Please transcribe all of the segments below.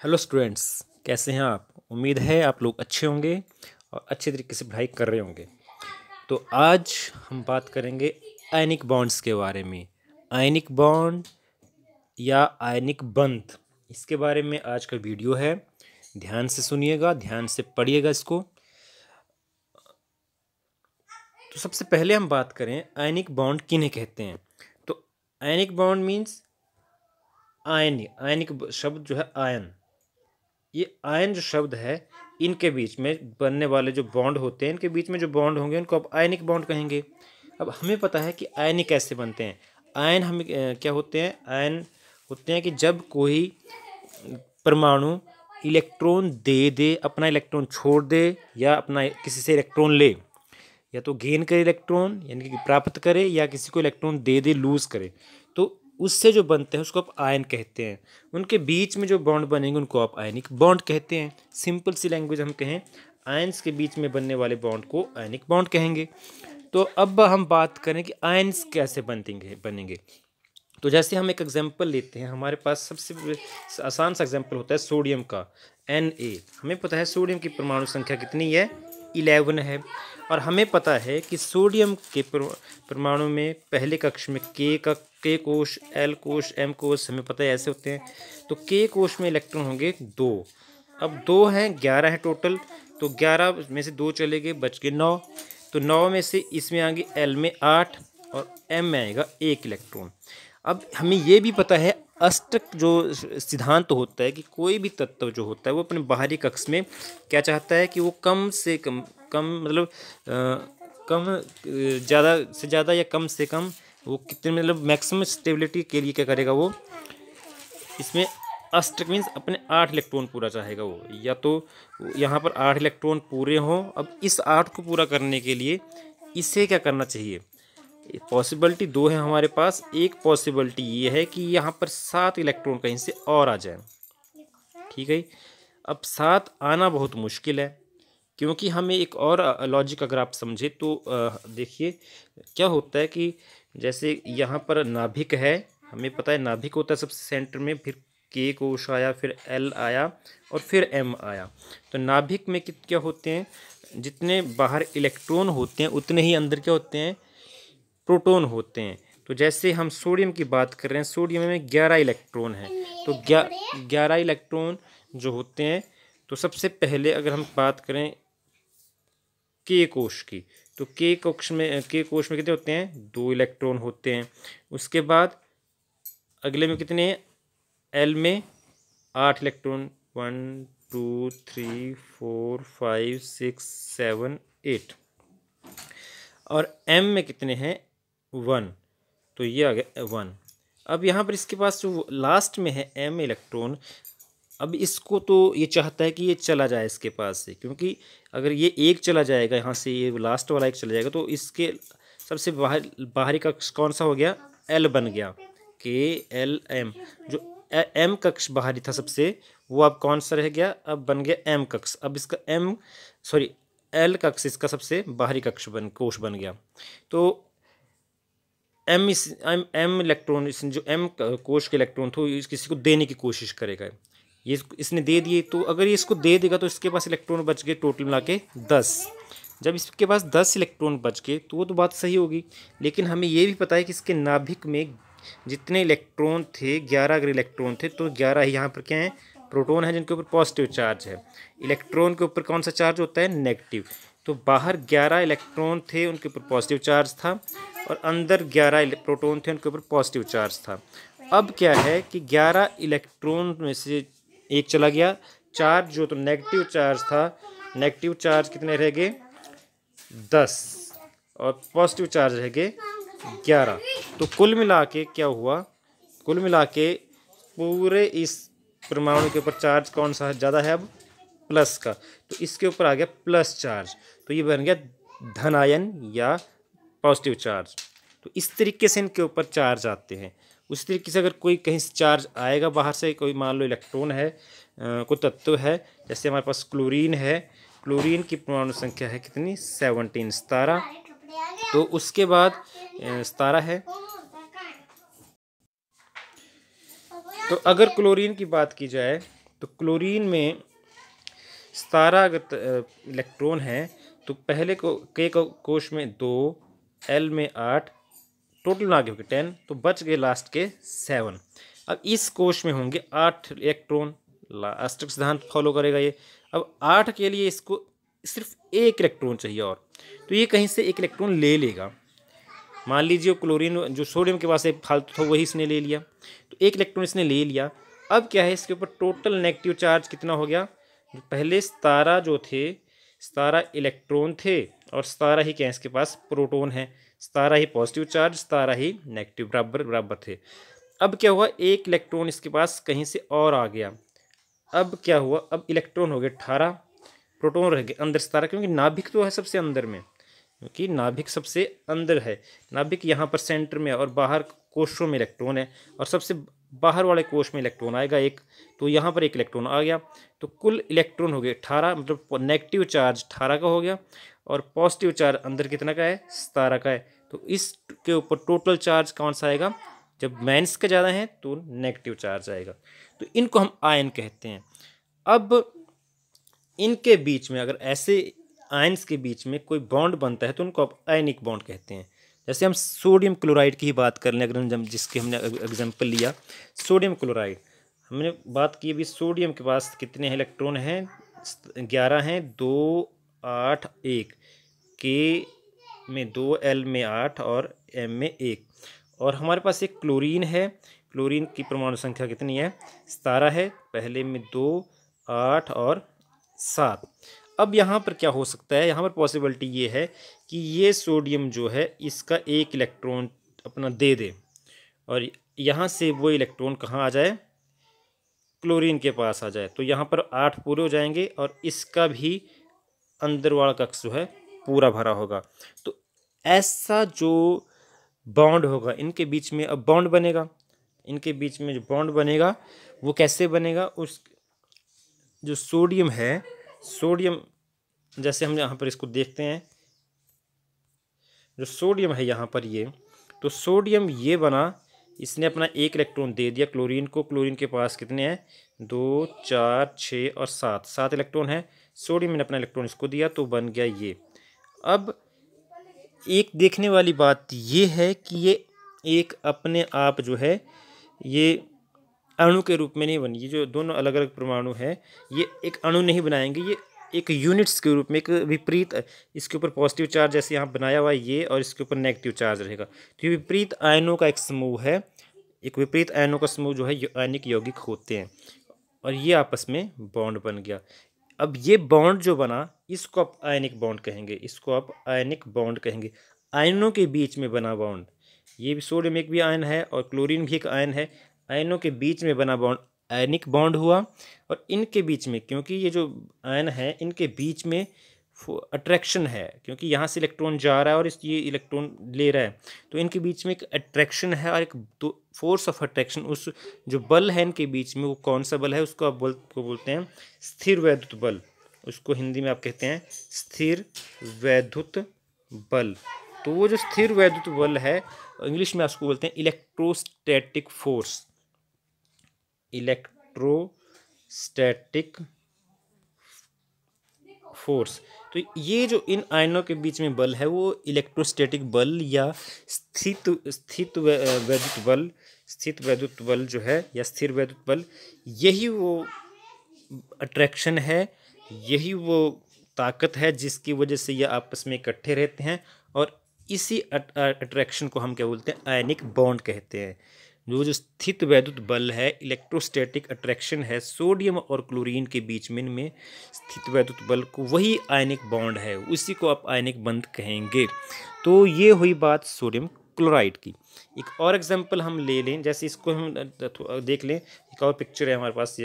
Hello students, कैसे हैं आप। उम्मीद है आप लोग अच्छे होंगे और अच्छे तरीके से पढ़ाई कर रहे होंगे। तो आज हम बात करेंगे आयनिक बॉन्ड्स के बारे में। आयनिक बॉन्ड या आयनिक बंध, इसके बारे में आज का वीडियो है। ध्यान से सुनिएगा, ध्यान से पढ़िएगा इसको। तो सबसे पहले हम बात करें आयनिक बॉन्ड किन्हें कहते हैं। तो आयनिक बॉन्ड मीन्स आयनिक शब्द जो है आयन, ये आयन जो शब्द है इनके बीच में बनने वाले जो बॉन्ड होते हैं, इनके बीच में जो बॉन्ड होंगे उनको अब आयनिक बॉन्ड कहेंगे। अब हमें पता है कि आयन कैसे बनते हैं। आयन हमें क्या होते हैं, आयन होते हैं कि जब कोई परमाणु इलेक्ट्रॉन दे अपना इलेक्ट्रॉन छोड़ दे या अपना किसी से इलेक्ट्रॉन ले, या तो गेन करे इलेक्ट्रॉन यानी कि प्राप्त करे, या किसी को इलेक्ट्रॉन दे लूज करे, तो उससे जो बनते हैं उसको आप आयन कहते हैं। उनके बीच में जो बॉन्ड बनेंगे उनको आप आयनिक बॉन्ड कहते हैं। सिंपल सी लैंग्वेज हम कहें, आयन्स के बीच में बनने वाले बॉन्ड को आयनिक बॉन्ड कहेंगे। तो अब हम बात करें कि आयन्स कैसे बनेंगे। तो जैसे हम एक एग्जांपल लेते हैं, हमारे पास सबसे आसान सा एग्जांपल होता है सोडियम का, Na। हमें पता है सोडियम की परमाणु संख्या कितनी है, 11 है। और हमें पता है कि सोडियम के परमाणु में पहले कक्ष में के कोश, एल कोश, एम कोश, हमें पता है ऐसे होते हैं। तो के कोश में इलेक्ट्रॉन होंगे 2। अब 2 हैं, 11 हैं टोटल। तो 11 में से 2 चले गए, बच गए 9। तो 9 में से इसमें आएंगे एल में 8 और एम में आएगा 1 इलेक्ट्रॉन। अब हमें ये भी पता है अष्टक जो सिद्धांत होता है कि कोई भी तत्व जो होता है वो अपने बाहरी कक्ष में क्या चाहता है कि वो कम से कम मतलब कम ज़्यादा से ज़्यादा या कम से कम वो कितने मतलब मैक्सिमम स्टेबिलिटी के लिए क्या करेगा, वो इसमें अष्टक मीन्स अपने 8 इलेक्ट्रॉन पूरा चाहेगा वो, या तो यहाँ पर 8 इलेक्ट्रॉन पूरे हों। अब इस 8 को पूरा करने के लिए इसे क्या करना चाहिए, पॉसिबिलिटी 2 है हमारे पास। एक पॉसिबिलिटी ये है कि यहाँ पर 7 इलेक्ट्रॉन कहीं से और आ जाए। ठीक है, अब 7 आना बहुत मुश्किल है, क्योंकि हमें एक और लॉजिक अगर आप समझे तो देखिए क्या होता है कि जैसे यहाँ पर नाभिक है, हमें पता है नाभिक होता है सबसे सेंटर में, फिर के कोश आया, फिर एल आया और फिर एम आया। तो नाभिक में क्या होते हैं, जितने बाहर इलेक्ट्रॉन होते हैं उतने ही अंदर क्या होते हैं, प्रोटॉन होते हैं। तो जैसे हम सोडियम की बात कर रहे हैं, सोडियम में 11 इलेक्ट्रॉन है। तो 11 इलेक्ट्रॉन जो होते हैं, तो सबसे पहले अगर हम बात करें के कोश की, तो के कोश में कितने होते हैं, 2 इलेक्ट्रॉन होते हैं। उसके बाद अगले में कितने हैं, एल में 8 इलेक्ट्रॉन, 1 2 3 4 5 6 7 8। और एम में कितने हैं, 1। तो ये आ गया 1। अब यहाँ पर इसके पास जो लास्ट में है एम इलेक्ट्रॉन, अब इसको तो ये चाहता है कि ये चला जाए इसके पास से, क्योंकि अगर ये एक चला जाएगा यहाँ से, ये लास्ट वाला एक चला जाएगा, तो इसके सबसे बाहरी कक्ष कौन सा हो गया, एल बन गया, के एल एम। जो एम कक्ष बाहरी था सबसे, वो अब कौन सा रह गया, अब बन गया एम कक्ष। अब इसका एल कक्ष इसका सबसे बाहरी कोश बन गया। तो एम इलेक्ट्रॉन, जो एम कोश के इलेक्ट्रॉन थे किसी को देने की कोशिश करेगा। ये इसने दे दिए, तो अगर ये इसको दे देगा तो इसके पास इलेक्ट्रॉन बच गए टोटल मिला के 10। जब इसके पास 10 इलेक्ट्रॉन बच गए तो वो तो बात सही होगी, लेकिन हमें ये भी पता है कि इसके नाभिक में जितने इलेक्ट्रॉन थे, 11 अगर इलेक्ट्रॉन थे, तो 11 ही यहाँ पर क्या है, प्रोटॉन है जिनके ऊपर पॉजिटिव चार्ज है। इलेक्ट्रॉन के ऊपर कौन सा चार्ज होता है, नेगेटिव। तो बाहर 11 इलेक्ट्रॉन थे, उनके ऊपर पॉजिटिव चार्ज था, और अंदर 11 प्रोटॉन थे, उनके ऊपर पॉजिटिव चार्ज था। अब क्या है कि 11 इलेक्ट्रॉन में से एक चला गया, चार्ज जो तो नेगेटिव चार्ज था, नेगेटिव चार्ज कितने रह गए, 10, और पॉजिटिव चार्ज रह गए 11। तो कुल मिला के क्या हुआ, कुल मिला के पूरे इस परमाणु के ऊपर चार्ज कौन सा ज़्यादा है, अब प्लस का, तो इसके ऊपर आ गया प्लस चार्ज। तो ये बन गया धन आयन या पॉजिटिव चार्ज। तो इस तरीके से इनके ऊपर चार्ज आते हैं। उस तरीके से अगर कोई कहीं से चार्ज आएगा बाहर से, कोई मान लो इलेक्ट्रॉन है, कोई तत्व है, जैसे हमारे पास क्लोरीन है, क्लोरीन की परमाणु संख्या है कितनी, 17, 17। तो उसके बाद 17 है। तो अगर क्लोरीन की बात की जाए तो क्लोरीन में 17 अगर इलेक्ट्रॉन है तो पहले को के कोश में 2, एल में 8, टोटल आगे हो गए 10, तो बच गए लास्ट के 7। अब इस कोश में होंगे 8 इलेक्ट्रॉन, लास्ट सिद्धांत फॉलो करेगा ये। अब 8 के लिए इसको सिर्फ 1 इलेक्ट्रॉन चाहिए और, तो ये कहीं से 1 इलेक्ट्रॉन ले लेगा। मान लीजिए क्लोरीन जो सोडियम के पास एक फालतू था वही इसने ले लिया, तो 1 इलेक्ट्रॉन इसने ले लिया। अब क्या है, इसके ऊपर टोटल नेगेटिव चार्ज कितना हो गया, जो पहले 17 जो थे 17 इलेक्ट्रॉन थे और 17 ही क्या इसके पास प्रोटॉन है, 17 ही पॉजिटिव चार्ज 17 ही नेगेटिव बराबर बराबर थे। अब क्या हुआ, 1 इलेक्ट्रॉन इसके पास कहीं से और आ गया। अब क्या हुआ, अब इलेक्ट्रॉन हो गए 18, प्रोटॉन रह गए अंदर 17, क्योंकि नाभिक तो है सबसे अंदर में, क्योंकि नाभिक सबसे अंदर है, नाभिक यहाँ पर सेंटर में है और बाहर कोशों में इलेक्ट्रॉन है और सबसे बाहर वाले कोश में इलेक्ट्रॉन आएगा 1, तो यहाँ पर 1 इलेक्ट्रॉन आ गया। तो कुल इलेक्ट्रॉन हो गए 18, मतलब नेगेटिव चार्ज 18 का हो गया और पॉजिटिव चार्ज अंदर कितना का है, 17 का है। तो इसके ऊपर टोटल चार्ज कौन सा आएगा, जब माइनस का ज़्यादा है तो नेगेटिव चार्ज आएगा। तो इनको हम आयन कहते हैं। अब इनके बीच में अगर ऐसे आयन्स के बीच में कोई बॉन्ड बनता है तो उनको आप आयनिक बॉन्ड कहते हैं। जैसे हम सोडियम क्लोराइड की ही बात कर लें, अगर हम जिसके हमने एग्जांपल लिया सोडियम क्लोराइड, हमने बात की अभी सोडियम के पास कितने इलेक्ट्रॉन हैं, 11 हैं, 2, 8, 1, के में 2, एल में 8 और एम में 1। और हमारे पास एक क्लोरीन है, क्लोरीन की परमाणु संख्या कितनी है, 17 है, पहले में 2, 8 और 7। अब यहाँ पर क्या हो सकता है, यहाँ पर पॉसिबिलिटी ये है कि ये सोडियम जो है इसका 1 इलेक्ट्रॉन अपना दे दे और यहाँ से वो इलेक्ट्रॉन कहाँ आ जाए, क्लोरीन के पास आ जाए, तो यहाँ पर 8 पूरे हो जाएंगे और इसका भी अंदर वाला कक्ष जो है पूरा भरा होगा। तो ऐसा जो बॉन्ड होगा इनके बीच में, अब बॉन्ड बनेगा, इनके बीच में जो बॉन्ड बनेगा वो कैसे बनेगा, उस जो सोडियम है, सोडियम जैसे हम यहाँ पर इसको देखते हैं, जो सोडियम है यहाँ पर ये, तो सोडियम ये बना, इसने अपना 1 इलेक्ट्रॉन दे दिया क्लोरीन को, क्लोरीन के पास कितने हैं, 2, 4, 6 और 7 इलेक्ट्रॉन है, सोडियम ने अपना इलेक्ट्रॉन इसको दिया तो बन गया ये। अब एक देखने वाली बात ये है कि ये एक अपने आप जो है ये अणु के रूप में नहीं बनी, ये जो दोनों अलग अलग परमाणु हैं ये एक अणु नहीं बनाएंगे, ये एक यूनिट्स के रूप में एक विपरीत, इसके ऊपर पॉजिटिव चार्ज जैसे यहाँ बनाया हुआ है ये और इसके ऊपर नेगेटिव चार्ज रहेगा, तो ये विपरीत आयनों का एक समूह है, एक विपरीत आयनों का समूह जो है आयनिक यौगिक होते हैं और ये आपस में बॉन्ड बन गया। अब ये बॉन्ड जो बना इसको आप आयनिक बॉन्ड कहेंगे, इसको आप आयनिक बॉन्ड कहेंगे, आयनों के बीच में बना बॉन्ड। ये भी सोडियम एक भी आयन है और क्लोरीन भी एक आयन है, आयनों के बीच में बना बॉन्ड आयनिक बॉन्ड हुआ। और इनके बीच में, क्योंकि ये जो आयन है इनके बीच में अट्रैक्शन है, क्योंकि यहाँ से इलेक्ट्रॉन जा रहा है और ये इलेक्ट्रॉन ले रहा है, तो इनके बीच में एक अट्रैक्शन है और एक फोर्स ऑफ अट्रैक्शन, उस जो बल है इनके बीच में वो कौन सा बल है, उसको आप बोलते हैं स्थिर वैद्युत बल, उसको हिंदी में आप कहते हैं स्थिर वैद्युत बल। तो वो जो स्थिर वैद्युत बल है इंग्लिश में उसको बोलते हैं इलेक्ट्रोस्टैटिक फोर्स, इलेक्ट्रोस्टैटिक फोर्स। तो ये जो इन आयनों के बीच में बल है वो इलेक्ट्रोस्टैटिक बल या स्थित वैद्युत बल जो है या स्थिर वैद्युत बल, यही वो अट्रैक्शन है, यही वो ताकत है जिसकी वजह से ये आपस में इकट्ठे रहते हैं और इसी अट्रैक्शन को हम क्या बोलते हैं, आयनिक बॉन्ड कहते हैं। जो स्थित वैद्युत बल है, इलेक्ट्रोस्टैटिक अट्रैक्शन है सोडियम और क्लोरीन के बीच में, इनमें स्थित वैद्युत बल को, वही आयनिक बॉन्ड है, उसी को आप आयनिक बंध कहेंगे। तो ये हुई बात सोडियम क्लोराइड की। एक और एग्जांपल हम ले लें, जैसे इसको हम देख लें, एक और पिक्चर है हमारे पास,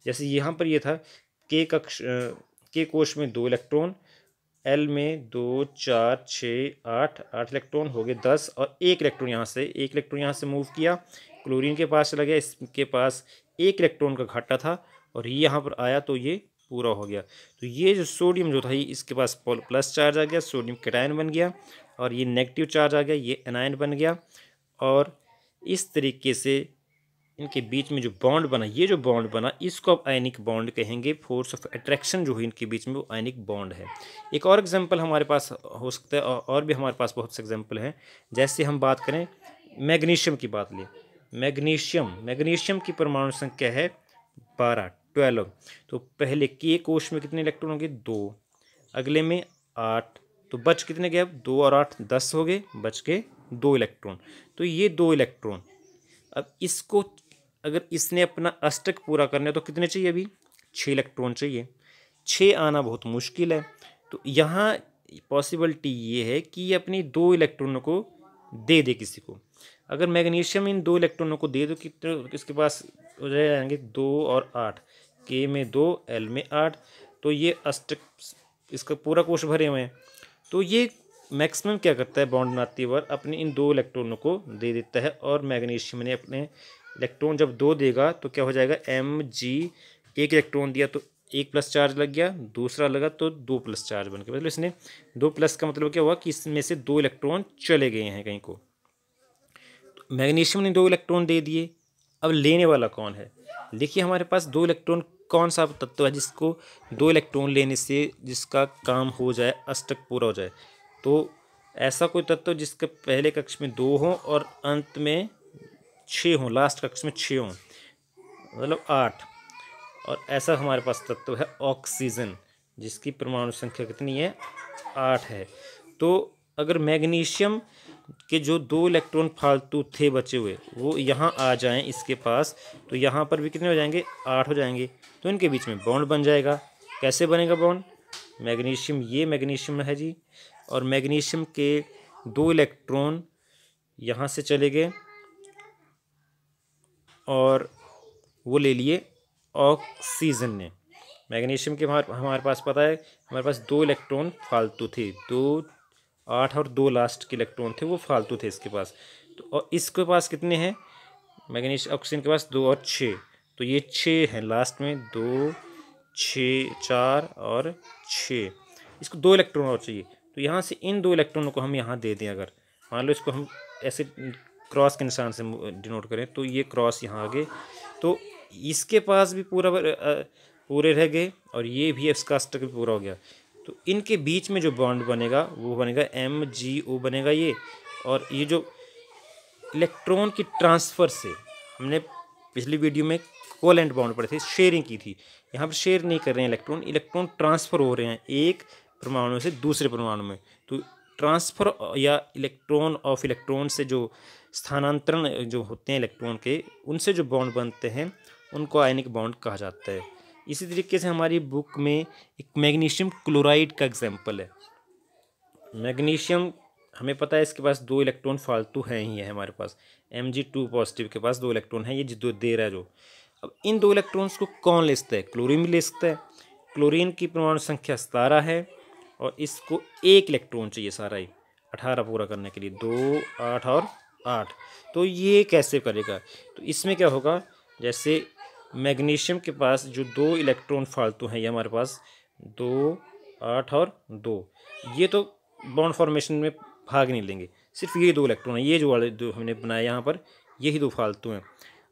जैसे यहाँ पर ये था के कोश में 2 इलेक्ट्रॉन, एल में 2, 4, 6, 8 इलेक्ट्रॉन हो गए 10 और 1 इलेक्ट्रॉन यहाँ से मूव किया, क्लोरीन के पास चला गया, इसके पास 1 इलेक्ट्रॉन का घाटा था और ये यहाँ पर आया तो ये पूरा हो गया। तो ये जो सोडियम जो था ये इसके पास प्लस चार्ज आ गया, सोडियम कैटायन बन गया, और ये नेगेटिव चार्ज आ गया, ये एनायन बन गया। और इस तरीके से इनके बीच में जो बॉन्ड बना, ये जो बॉन्ड बना इसको आप आयनिक बॉन्ड कहेंगे। फोर्स ऑफ अट्रैक्शन जो है इनके बीच में वो आयनिक बॉन्ड है। एक और एग्जांपल हमारे पास हो सकता है, और भी हमारे पास बहुत से एग्जांपल हैं। जैसे हम बात करें मैग्नीशियम की बात लें, मैग्नीशियम की परमाणु संख्या है 12। तो पहले के कोश में कितने इलेक्ट्रॉन होंगे? 2। अगले में 8। तो बच कितने गए? अब 2 और 8 10 हो गए, बच के 2 इलेक्ट्रॉन। तो ये 2 इलेक्ट्रॉन, अब इसको अगर इसने अपना अष्टक पूरा करना है तो कितने चाहिए? अभी 6 इलेक्ट्रॉन चाहिए। 6 आना बहुत मुश्किल है। तो यहाँ पॉसिबिलिटी ये है कि ये अपनी 2 इलेक्ट्रॉनों को दे दे किसी को। अगर मैग्नीशियम इन 2 इलेक्ट्रॉनों को दे दो, कितने इसके पास हो जाएंगे? 2 और 8, के में 2, एल में 8। तो ये अष्टक इसका पूरा कोश भरे हुए हैं। तो ये मैक्सिमम क्या करता है बॉन्ड बनाते वक्त? अपने इन 2 इलेक्ट्रॉनों को दे देता है। और मैग्नीशियम ने अपने इलेक्ट्रॉन जब 2 देगा तो क्या हो जाएगा? Mg, एक इलेक्ट्रॉन दिया तो 1 प्लस चार्ज लग गया, दूसरा लगा तो 2 प्लस चार्ज बन गया। मतलब इसने 2 प्लस का मतलब क्या हुआ कि इसमें से 2 इलेक्ट्रॉन चले गए हैं कहीं को। तो मैग्नीशियम ने 2 इलेक्ट्रॉन दे दिए। अब लेने वाला कौन है? देखिए हमारे पास 2 इलेक्ट्रॉन कौन सा तत्व है जिसको 2 इलेक्ट्रॉन लेने से जिसका काम हो जाए, अष्टक पूरा हो जाए? तो ऐसा कोई तत्व जिसके पहले कक्ष में 2 हों और अंत में 6 हों, लास्ट कक्ष में 6 हों, मतलब 8। और ऐसा हमारे पास तत्व है ऑक्सीजन, जिसकी परमाणु संख्या कितनी है? 8 है। तो अगर मैग्नीशियम के जो 2 इलेक्ट्रॉन फालतू थे बचे हुए वो यहाँ आ जाएं इसके पास, तो यहाँ पर भी कितने हो जाएंगे? 8 हो जाएंगे। तो इनके बीच में बॉन्ड बन जाएगा। कैसे बनेगा बॉन्ड? मैग्नीशियम, ये मैग्नीशियम है जी, और मैग्नीशियम के 2 इलेक्ट्रॉन यहाँ से चले गए और वो ले लिए ऑक्सीजन ने। मैग्नीशियम के हमारे पास पता है हमारे पास 2 इलेक्ट्रॉन फालतू थे, 2, 8 और 2 लास्ट के इलेक्ट्रॉन थे वो फालतू थे इसके पास। तो और इसके पास कितने हैं? मैग्नीशियम ऑक्सीजन के पास 2 और 6, तो ये 6 हैं लास्ट में, 2, 6, 4 और 6। इसको 2 इलेक्ट्रॉन और चाहिए। तो यहाँ से इन 2 इलेक्ट्रॉनों को हम यहाँ दे दें। अगर मान लो इसको हम ऐसे क्रॉस के निशान से डिनोट करें तो ये क्रॉस यहाँ आ गए, तो इसके पास भी पूरे रह गए और ये भी इसका अष्टक भी पूरा हो गया। तो इनके बीच में जो बॉन्ड बनेगा वो बनेगा MgO बनेगा ये। और ये जो इलेक्ट्रॉन की ट्रांसफ़र से, हमने पिछली वीडियो में कोवेलेंट बॉन्ड पढ़े थे, शेयरिंग की थी। यहाँ पर शेयर नहीं कर रहे हैं इलेक्ट्रॉन, इलेक्ट्रॉन ट्रांसफ़र हो रहे हैं एक परमाणु से दूसरे परमाणु में। तो ट्रांसफ़र या इलेक्ट्रॉन से जो स्थानांतरण जो होते हैं इलेक्ट्रॉन के, उनसे जो बॉन्ड बनते हैं उनको आयनिक बॉन्ड कहा जाता है। इसी तरीके से हमारी बुक में एक मैग्नीशियम क्लोराइड का एग्जाम्पल है। मैग्नीशियम हमें पता है इसके पास 2 इलेक्ट्रॉन फालतू हैं ही है हमारे पास। Mg2 पॉजिटिव के पास 2 इलेक्ट्रॉन है, ये जो दे रहा है जो। अब इन 2 इलेक्ट्रॉन्स को कौन ले सकता है? क्लोरीन भी ले सकता है। क्लोरीन की परमाणु संख्या 17 है और इसको 1 इलेक्ट्रॉन चाहिए सारा ही 18 पूरा करने के लिए, 2, 8 और 8। तो ये कैसे करेगा? तो इसमें क्या होगा, जैसे मैग्नीशियम के पास जो 2 इलेक्ट्रॉन फालतू हैं ये हमारे पास 2, 8 और 2, ये तो बॉन्ड फॉर्मेशन में भाग नहीं लेंगे, सिर्फ ये 2 इलेक्ट्रॉन है, ये जो वाले जो हमने बनाया यहाँ पर, यही 2 फालतू हैं।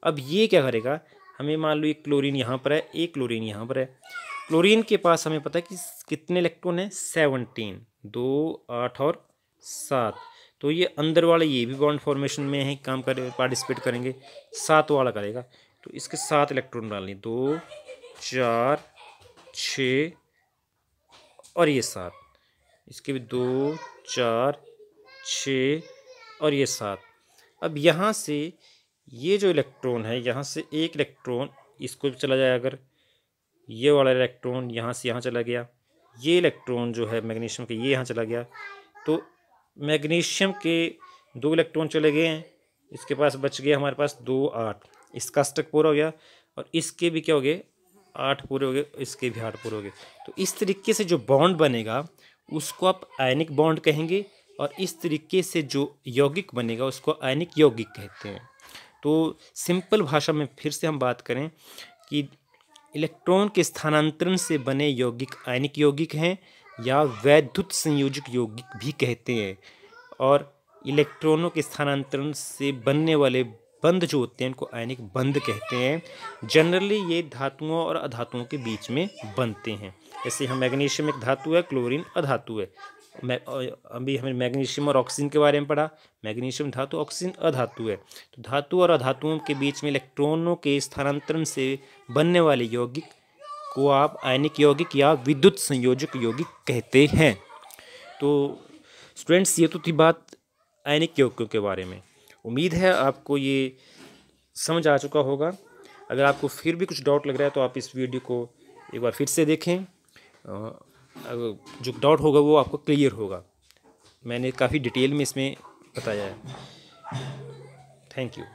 अब ये क्या करेगा, हमें मान लो एक क्लोरीन यहाँ पर है, एक क्लोरीन यहाँ पर है। क्लोरीन के पास हमें पता है कि कितने इलेक्ट्रॉन है? 17, 2, 8 और 7। तो ये अंदर वाले ये भी बॉन्ड फॉर्मेशन में है, काम करे पार्टिसिपेट करेंगे, 7 वाला करेगा। तो इसके 7 इलेक्ट्रॉन डालने, 2, 4, 6 और ये 7, इसके भी 2, 4, 6 और ये 7। अब यहाँ से ये जो इलेक्ट्रॉन है, यहाँ से एक इलेक्ट्रॉन इसको भी चला जाए, अगर ये वाला इलेक्ट्रॉन यहाँ से यहाँ चला गया, ये इलेक्ट्रॉन जो है मैग्नीशियम के ये यहाँ चला गया, तो मैग्नीशियम के 2 इलेक्ट्रॉन चले गए हैं, इसके पास बच गया हमारे पास 2, 8, इसका अष्टक पूरा हो गया और इसके भी क्या हो गए? 8 पूरे हो गए, इसके भी 8 पूरे हो गए। तो इस तरीके से जो बॉन्ड बनेगा उसको आप आयनिक बॉन्ड कहेंगे और इस तरीके से जो यौगिक बनेगा उसको आयनिक यौगिक कहते हैं। तो सिंपल भाषा में फिर से हम बात करें कि इलेक्ट्रॉन के स्थानांतरण से बने यौगिक आयनिक यौगिक हैं या वैद्युत संयोजक यौगिक भी कहते हैं, और इलेक्ट्रॉनों के स्थानांतरण से बनने वाले बंध जो होते हैं उनको आयनिक बंध कहते हैं। जनरली ये धातुओं और अधातुओं के बीच में बनते हैं। जैसे हम मैग्नीशियम एक धातु है, क्लोरीन अधातु है। अभी हमने मैग्नीशियम और ऑक्सीजन के बारे में पढ़ा। मैग्नीशियम धातु, ऑक्सीजन अधातु है। तो धातु और अधातुओं के बीच में इलेक्ट्रॉनों के स्थानांतरण से बनने वाले यौगिक को आप आयनिक यौगिक या विद्युत संयोजक यौगिक कहते हैं। तो स्टूडेंट्स, ये तो थी बात आयनिक यौगिकों के बारे में। उम्मीद है आपको ये समझ आ चुका होगा। अगर आपको फिर भी कुछ डाउट लग रहा है तो आप इस वीडियो को एक बार फिर से देखें। जो डाउट होगा वो आपको क्लियर होगा। मैंने काफ़ी डिटेल में इसमें बताया है। Thank you.